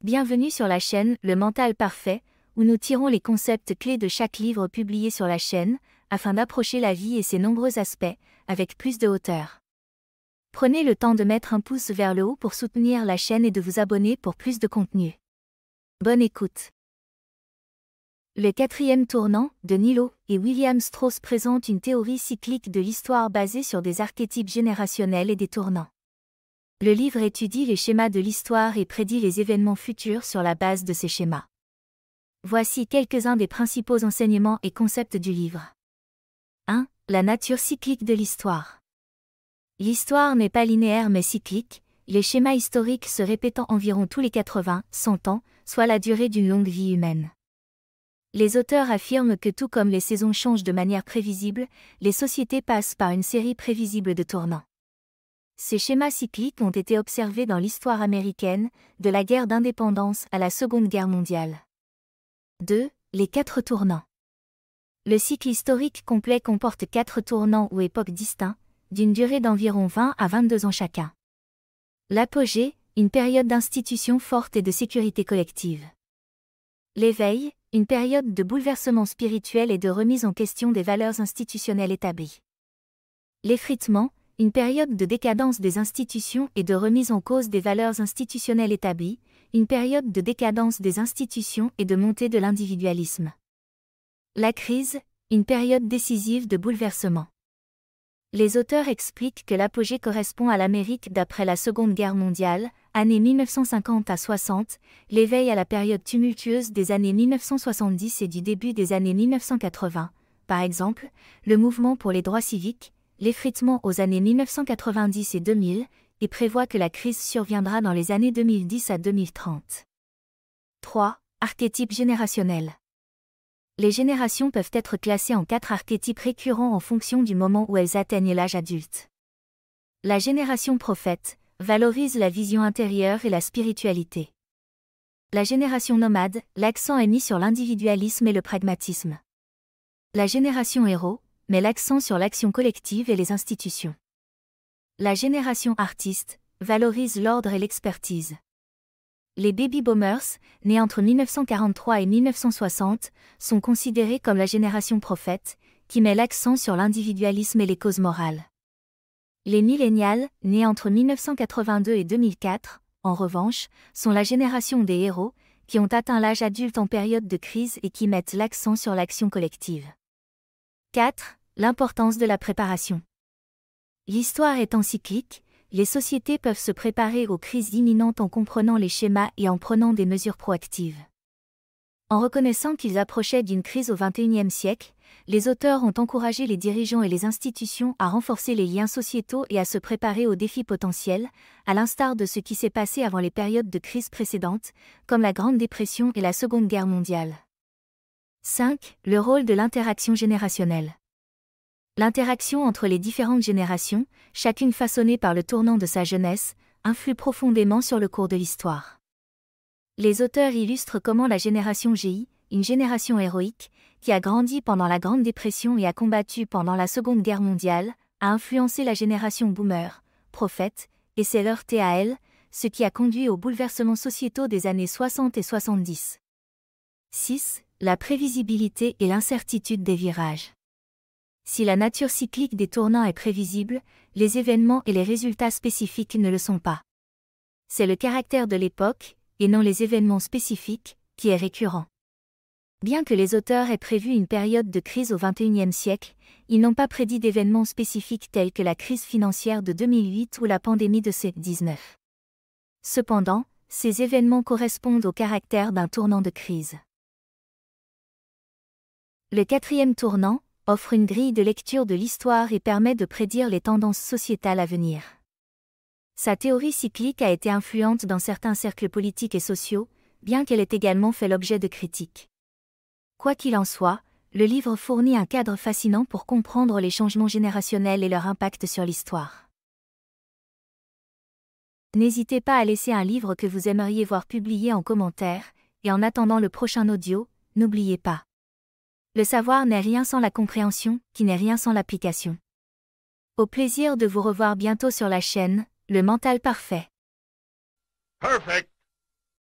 Bienvenue sur la chaîne Le Mental Parfait, où nous tirons les concepts clés de chaque livre publié sur la chaîne, afin d'approcher la vie et ses nombreux aspects, avec plus de hauteur. Prenez le temps de mettre un pouce vers le haut pour soutenir la chaîne et de vous abonner pour plus de contenu. Bonne écoute. Le quatrième tournant, de Nilo et William Strauss présente une théorie cyclique de l'histoire basée sur des archétypes générationnels et des tournants. Le livre étudie les schémas de l'histoire et prédit les événements futurs sur la base de ces schémas. Voici quelques-uns des principaux enseignements et concepts du livre. 1. La nature cyclique de l'histoire. L'histoire n'est pas linéaire mais cyclique, les schémas historiques se répétant environ tous les 80-100 ans, soit la durée d'une longue vie humaine. Les auteurs affirment que tout comme les saisons changent de manière prévisible, les sociétés passent par une série prévisible de tournants. Ces schémas cycliques ont été observés dans l'histoire américaine, de la guerre d'indépendance à la Seconde Guerre mondiale. 2. Les 4 tournants. Le cycle historique complet comporte 4 tournants ou époques distincts, d'une durée d'environ 20 à 22 ans chacun. L'apogée, une période d'institution forte et de sécurité collective. L'éveil, une période de bouleversement spirituel et de remise en question des valeurs institutionnelles établies. L'effritement, une période de décadence des institutions et de remise en cause des valeurs institutionnelles établies, une période de décadence des institutions et de montée de l'individualisme. La crise, une période décisive de bouleversement. Les auteurs expliquent que l'apogée correspond à l'Amérique d'après la Seconde Guerre mondiale, années 1950 à 60, l'éveil à la période tumultueuse des années 1970 et du début des années 1980, par exemple, le mouvement pour les droits civiques, l'effritement aux années 1990 et 2000, et prévoit que la crise surviendra dans les années 2010 à 2030. 3. Archétypes générationnels. Les générations peuvent être classées en 4 archétypes récurrents en fonction du moment où elles atteignent l'âge adulte. La génération prophète valorise la vision intérieure et la spiritualité. La génération nomade, l'accent est mis sur l'individualisme et le pragmatisme. La génération héros, met l'accent sur l'action collective et les institutions. La génération artiste valorise l'ordre et l'expertise. Les baby-boomers, nés entre 1943 et 1960, sont considérés comme la génération prophète, qui met l'accent sur l'individualisme et les causes morales. Les millénials, nés entre 1982 et 2004, en revanche, sont la génération des héros, qui ont atteint l'âge adulte en période de crise et qui mettent l'accent sur l'action collective. 4. L'importance de la préparation. L'histoire étant cyclique, les sociétés peuvent se préparer aux crises imminentes en comprenant les schémas et en prenant des mesures proactives. En reconnaissant qu'ils approchaient d'une crise au XXIe siècle, les auteurs ont encouragé les dirigeants et les institutions à renforcer les liens sociétaux et à se préparer aux défis potentiels, à l'instar de ce qui s'est passé avant les périodes de crise précédentes, comme la Grande Dépression et la Seconde Guerre mondiale. 5. Le rôle de l'interaction générationnelle. L'interaction entre les différentes générations, chacune façonnée par le tournant de sa jeunesse, influe profondément sur le cours de l'histoire. Les auteurs illustrent comment la génération GI, une génération héroïque, qui a grandi pendant la Grande Dépression et a combattu pendant la Seconde Guerre mondiale, a influencé la génération boomer, prophète, et s'est heurtée à elle, ce qui a conduit aux bouleversements sociétaux des années 60 et 70. 6. La prévisibilité et l'incertitude des virages. Si la nature cyclique des tournants est prévisible, les événements et les résultats spécifiques ne le sont pas. C'est le caractère de l'époque, et non les événements spécifiques, qui est récurrent. Bien que les auteurs aient prévu une période de crise au XXIe siècle, ils n'ont pas prédit d'événements spécifiques tels que la crise financière de 2008 ou la pandémie de COVID-19. Cependant, ces événements correspondent au caractère d'un tournant de crise. Le 4e tournant offre une grille de lecture de l'histoire et permet de prédire les tendances sociétales à venir. Sa théorie cyclique a été influente dans certains cercles politiques et sociaux, bien qu'elle ait également fait l'objet de critiques. Quoi qu'il en soit, le livre fournit un cadre fascinant pour comprendre les changements générationnels et leur impact sur l'histoire. N'hésitez pas à laisser un livre que vous aimeriez voir publié en commentaire, et en attendant le prochain audio, n'oubliez pas. Le savoir n'est rien sans la compréhension, qui n'est rien sans l'application. Au plaisir de vous revoir bientôt sur la chaîne, Le Mental Parfait. Perfect.